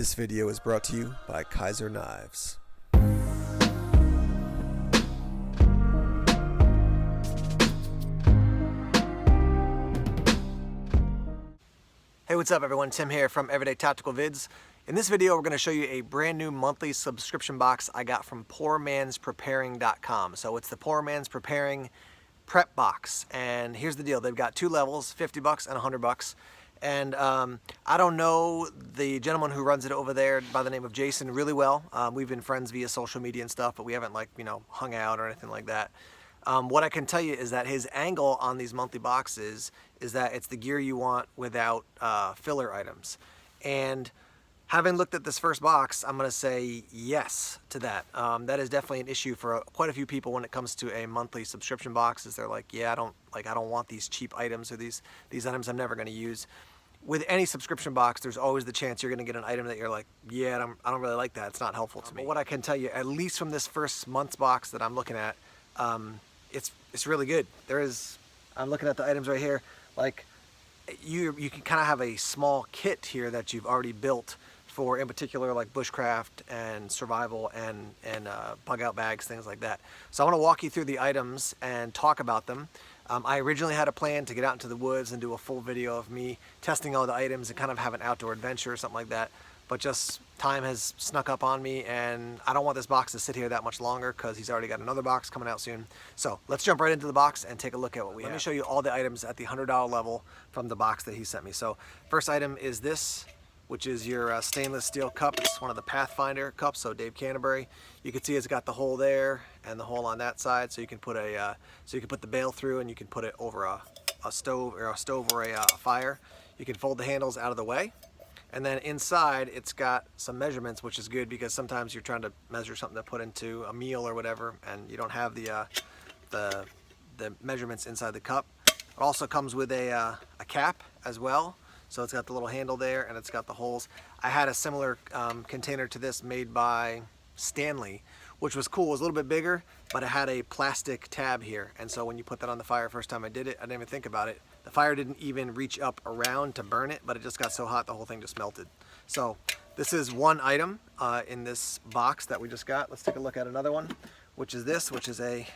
This video is brought to you by Kaiser Knives. Hey, what's up everyone? Tim here from Everyday Tactical Vids. In this video, we're going to show you a brand new monthly subscription box I got from poormanspreparing.com. So it's the Poor Man's Preparing Prep Box. And here's the deal. They've got two levels, $50 and $100. And I don't know the gentleman who runs it over there by the name of Jason really well. We've been friends via social media and stuff, but we haven't hung out or anything like that. What I can tell you is that his angle on these monthly boxes is that it's the gear you want without filler items. And having looked at this first box, I'm going to say yes to that. That is definitely an issue for quite a few people when it comes to a monthly subscription box. Is they're like, yeah, I don't want these cheap items or these items I'm never going to use. With any subscription box, there's always the chance you're going to get an item that you're like, yeah, I don't really like that. It's not helpful to me. But what I can tell you, at least from this first month's box that I'm looking at, it's really good. I'm looking at the items right here. Like you can kind of have a small kit here that you've already built for, in particular, like bushcraft and survival and bug out bags, things like that. So I want to walk you through the items and talk about them. I originally had a plan to get out into the woods and do a full video of me testing all the items and kind of have an outdoor adventure or something like that. But just time has snuck up on me, and I don't want this box to sit here that much longer because he's already got another box coming out soon. So let's jump right into the box and take a look at what we have. Let me show you all the items at the $100 level from the box that he sent me. So first item is this, which is your stainless steel cup. It's one of the Pathfinder cups, so Dave Canterbury. You can see it's got the hole there and the hole on that side, so you can put the bail through, and you can put it over a stove or a fire. You can fold the handles out of the way, and then inside it's got some measurements, which is good because sometimes you're trying to measure something to put into a meal or whatever, and you don't have the measurements inside the cup. It also comes with a cap as well. So it's got the little handle there, and it's got the holes. I had a similar container to this made by Stanley, which was cool. It was a little bit bigger, but it had a plastic tab here. And so when you put that on the fire, first time I did it, I didn't even think about it. The fire didn't even reach up around to burn it, but it just got so hot the whole thing just melted. So this is one item in this box that we just got. Let's take a look at another one, which is this, which is let me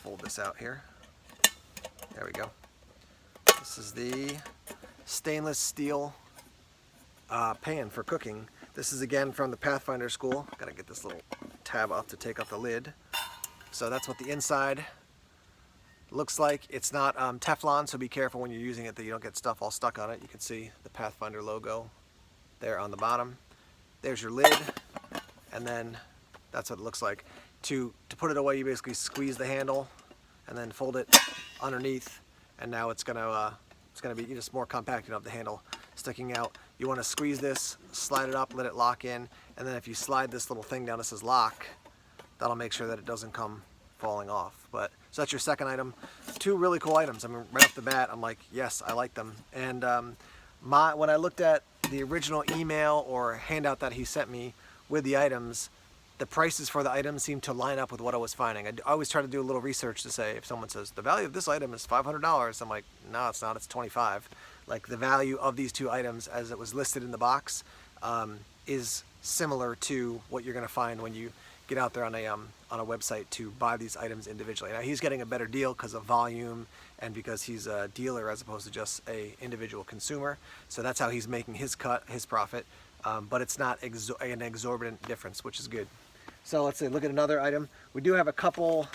fold this out here. There we go. This is the stainless steel pan for cooking. This is again from the Pathfinder school. Gotta get this little tab off to take off the lid. So that's what the inside looks like. It's not Teflon, so be careful when you're using it that you don't get stuff all stuck on it. You can see the Pathfinder logo there on the bottom. There's your lid, and then that's what it looks like. To put it away, you basically squeeze the handle and then fold it underneath, and now it's gonna be just more compact. You don't have the handle sticking out. You want to squeeze this, slide it up, let it lock in, and then if you slide this little thing down that says lock, that'll make sure that it doesn't come falling off. So that's your second item. Two really cool items. I mean, right off the bat, I'm like, yes, I like them. And when I looked at the original email or handout that he sent me with the items, the prices for the items seemed to line up with what I was finding. I always try to do a little research to say, if someone says the value of this item is $500, I'm like, no, it's not, it's $25. Like the value of these two items as it was listed in the box is similar to what you're gonna find when you get out there on a website to buy these items individually. Now he's getting a better deal because of volume and because he's a dealer as opposed to just a individual consumer. So that's how he's making his cut, his profit. But it's not an exorbitant difference, which is good. So let's look at another item. We do have a couple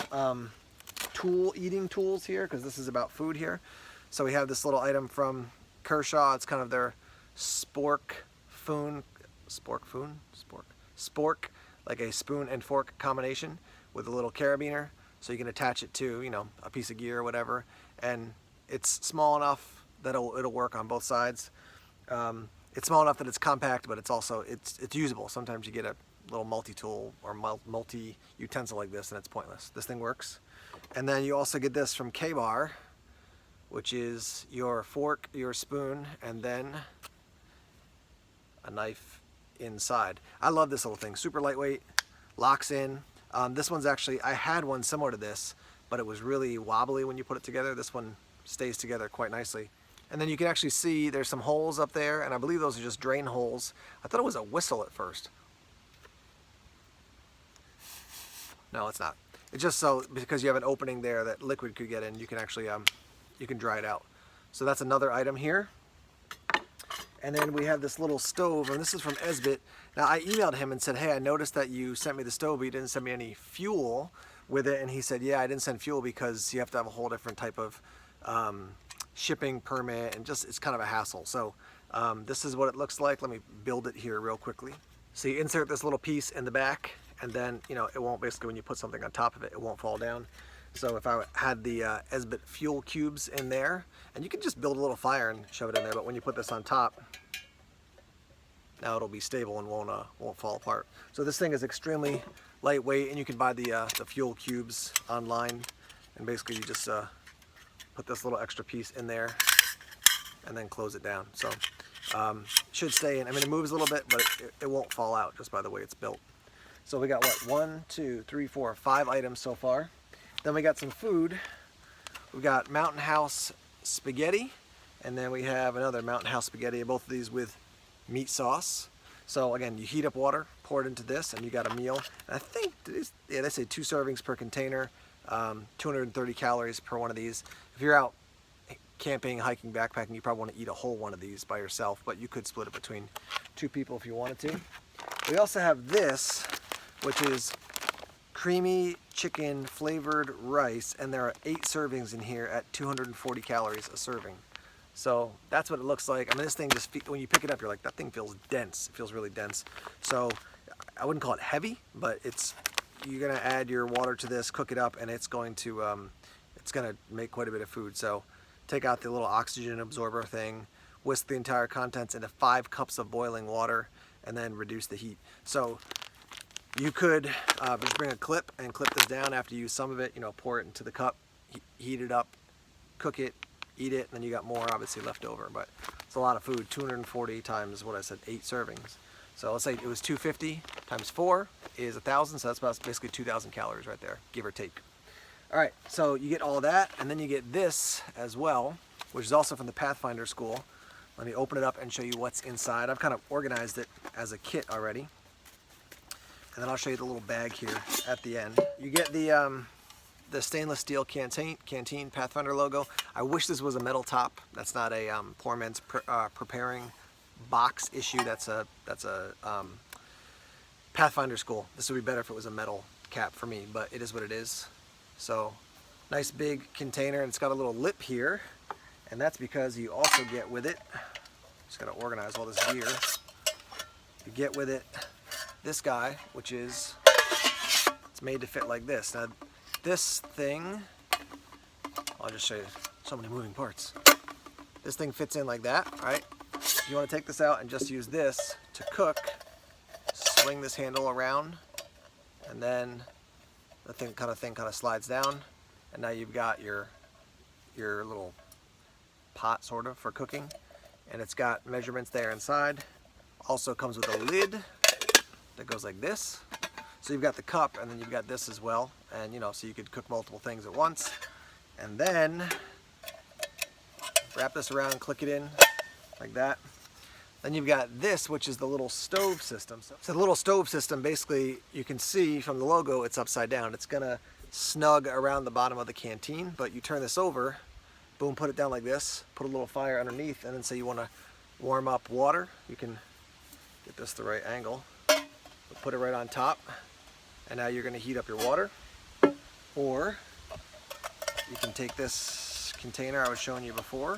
eating tools here because this is about food here. So we have this little item from Kershaw. It's kind of their spork, like a spoon and fork combination with a little carabiner. So you can attach it to, a piece of gear or whatever. And it's small enough that it'll work on both sides. It's small enough that it's compact, but it's also, it's usable. Sometimes you get a little multi-tool or multi-utensil like this and it's pointless. This thing works. And then you also get this from K-Bar, which is your fork, your spoon, and then a knife inside. I love this little thing. Super lightweight, locks in. This one's actually, I had one similar to this, but it was really wobbly when you put it together. This one stays together quite nicely. And then you can actually see there's some holes up there, and I believe those are just drain holes. I thought it was a whistle at first. No, it's not. It's just so because you have an opening there that liquid could get in, you can actually you can dry it out. So that's another item here. And then we have this little stove, and this is from Esbit. Now I emailed him and said, hey, I noticed that you sent me the stove, but you didn't send me any fuel with it. And he said, yeah, I didn't send fuel because you have to have a whole different type of shipping permit, and just it's kind of a hassle. So this is what it looks like. Let me build it here real quickly. So you insert this little piece in the back, and then it won't, basically when you put something on top of it, it won't fall down. So if I had the Esbit fuel cubes in there, and you can just build a little fire and shove it in there, but when you put this on top, now it'll be stable and won't fall apart. So this thing is extremely lightweight, and you can buy the fuel cubes online, and basically you just put this little extra piece in there and then close it down. So should stay in. I mean, it moves a little bit, but it won't fall out just by the way it's built. So we got what, 1, 2, 3, 4, 5 items so far. Then we got some food. We got Mountain House spaghetti, and then we have another Mountain House spaghetti, both of these with meat sauce. So again, you heat up water, pour it into this, and you got a meal. And I think, yeah, they say 2 servings per container, 230 calories per one of these. If you're out camping, hiking, backpacking, you probably want to eat a whole one of these by yourself, but you could split it between 2 people if you wanted to. We also have this, which is creamy chicken flavored rice, and there are 8 servings in here at 240 calories a serving. So that's what it looks like. I mean, this thing just, when you pick it up, you're like, that thing feels dense. It feels really dense. So I wouldn't call it heavy, but you're gonna add your water to this, cook it up, and it's gonna make quite a bit of food. So take out the little oxygen absorber thing, whisk the entire contents into 5 cups of boiling water, and then reduce the heat. So you could just bring a clip and clip this down after you use some of it, pour it into the cup, heat it up, cook it, eat it, and then you got more obviously left over. But it's a lot of food. 240 times what I said, 8 servings. So let's say it was 250 times 4 is 1,000, so that's about basically 2,000 calories right there, give or take. All right, so you get all that, and then you get this as well, which is also from the Pathfinder school. Let me open it up and show you what's inside. I've kind of organized it as a kit already. And then I'll show you the little bag here at the end. You get the stainless steel canteen Pathfinder logo. I wish this was a metal top. That's not a Poor Man's Preparing box issue. That's a Pathfinder school. This would be better if it was a metal cap for me, but it is what it is. So nice big container, and it's got a little lip here, and that's because you also get with it, just gotta organize all this gear, you get with it this guy, which is, it's made to fit like this. Now this thing, I'll just show you, so many moving parts. This thing fits in like that, right? If you want to take this out and just use this to cook, swing this handle around, and then the thing kind of slides down, and now you've got your little pot sort of for cooking, and it's got measurements there inside. Also comes with a lid that goes like this. So you've got the cup, and then you've got this as well, and so you could cook multiple things at once. And then wrap this around, click it in like that. Then you've got this, which is the little stove system. So the little stove system, basically, you can see from the logo, it's upside down. It's gonna snug around the bottom of the canteen, but you turn this over, boom, put it down like this, put a little fire underneath, and then say you wanna warm up water, you can get this the right angle, put it right on top, and now you're gonna heat up your water. Or you can take this container I was showing you before,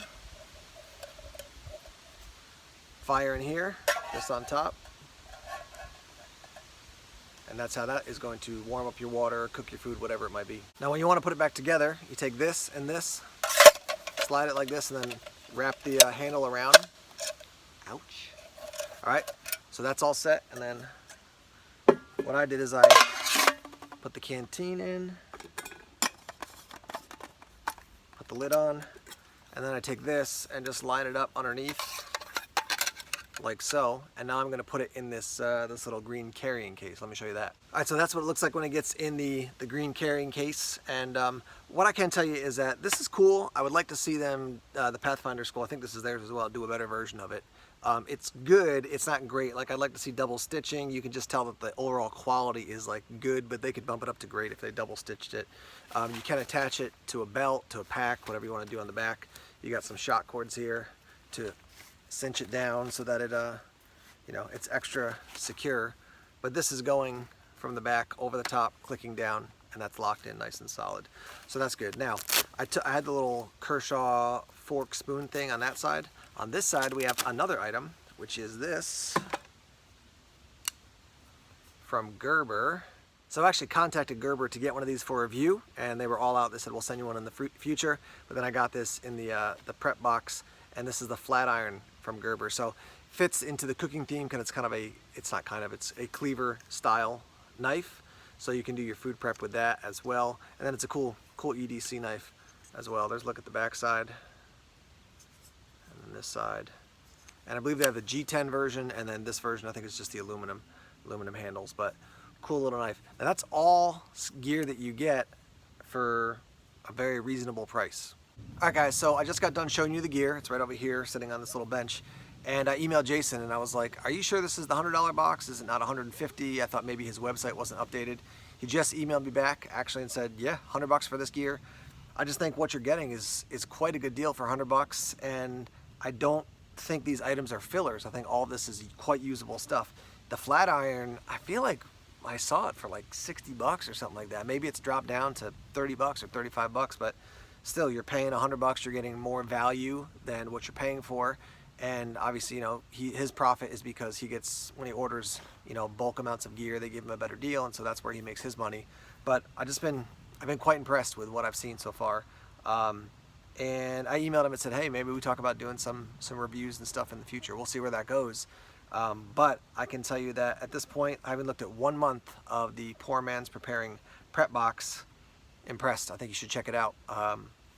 fire in here, this on top, and that's how that is going to warm up your water, cook your food, whatever it might be. Now when you want to put it back together, you take this and this, slide it like this, and then wrap the handle around. Ouch. Alright, so that's all set, and then what I did is I put the canteen in, put the lid on, and then I take this and just line it up underneath like so, and now I'm going to put it in this this little green carrying case. Let me show you that. All right, so that's what it looks like when it gets in the green carrying case, and what I can tell you is that this is cool. I would like to see them, the Pathfinder School, I think this is theirs as well, do a better version of it. It's good, it's not great. Like, I'd like to see double stitching. You can just tell that the overall quality is like good, but they could bump it up to great if they double stitched it. You can attach it to a belt, to a pack, whatever you want to do on the back. You got some shock cords here to cinch it down so that it you know, it's extra secure. But this is going from the back over the top, clicking down, and that's locked in nice and solid. So that's good. Now, I had the little Kershaw fork spoon thing on that side. On this side, we have another item, which is this from Gerber. So I actually contacted Gerber to get one of these for review, and they were all out. They said, we'll send you one in the future. But then I got this in the prep box, and this is the flat iron from Gerber. So fits into the cooking theme, because it's kind of a, it's not kind of, it's a cleaver style knife. So you can do your food prep with that as well. And then it's a cool EDC knife as well. There's a look at the back side. And then this side. And I believe they have the G10 version, and then this version, I think it's just the aluminum handles, but cool little knife. Now that's all gear that you get for a very reasonable price. All right guys, so I just got done showing you the gear. It's right over here, sitting on this little bench. And I emailed Jason and I was like, are you sure this is the $100 box? Is it not $150? I thought maybe his website wasn't updated. He just emailed me back actually and said, yeah, $100 for this gear. I just think what you're getting is quite a good deal for $100, and I don't think these items are fillers. I think all of this is quite usable stuff. The flat iron, I feel like I saw it for like $60 or something like that. Maybe it's dropped down to $30 or $35, but still, you're paying $100. You're getting more value than what you're paying for. And obviously, you know, his profit is because he gets, when he orders, you know, bulk amounts of gear, they give him a better deal, and so that's where he makes his money. But I've been quite impressed with what I've seen so far. And I emailed him and said, hey, maybe we talk about doing some reviews and stuff in the future. We'll see where that goes. But I can tell you that at this point, I haven't looked at 1 month of the Poor Man's Preparing prep box. Impressed. I think you should check it out.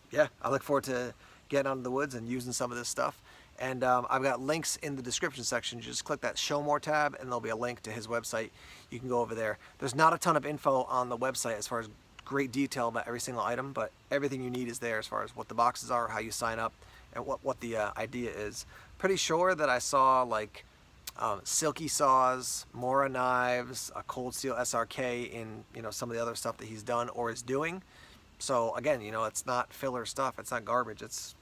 Yeah, I look forward to getting out in the woods and using some of this stuff. And I've got links in the description section. Just click that Show More tab, and there'll be a link to his website. You can go over there. There's not a ton of info on the website as far as great detail about every single item, but everything you need is there as far as what the boxes are, how you sign up, and what the idea is. Pretty sure that I saw like silky saws, Mora knives, a cold steel SRK in, you know, some of the other stuff that he's done or is doing. So again, you know, it's not filler stuff. It's not garbage. It's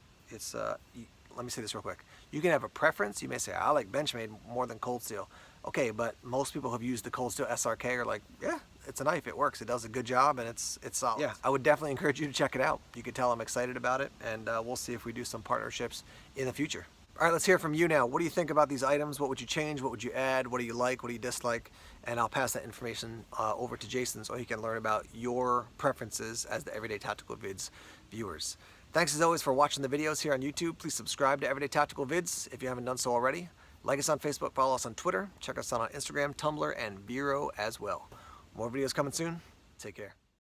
let me say this real quick. You can have a preference. You may say, I like Benchmade more than cold steel. Okay, but most people have used the cold steel SRK are like, yeah, it's a knife. It works. It does a good job, and it's solid. Yeah, I would definitely encourage you to check it out. You can tell I'm excited about it, and we'll see if we do some partnerships in the future. All right, let's hear from you now. What do you think about these items? What would you change? What would you add? What do you like? What do you dislike? And I'll pass that information over to Jason so he can learn about your preferences as the Everyday Tactical Vids viewers. Thanks as always for watching the videos here on YouTube. Please subscribe to Everyday Tactical Vids if you haven't done so already. Like us on Facebook, follow us on Twitter, check us out on Instagram, Tumblr, and Bureau as well. More videos coming soon. Take care.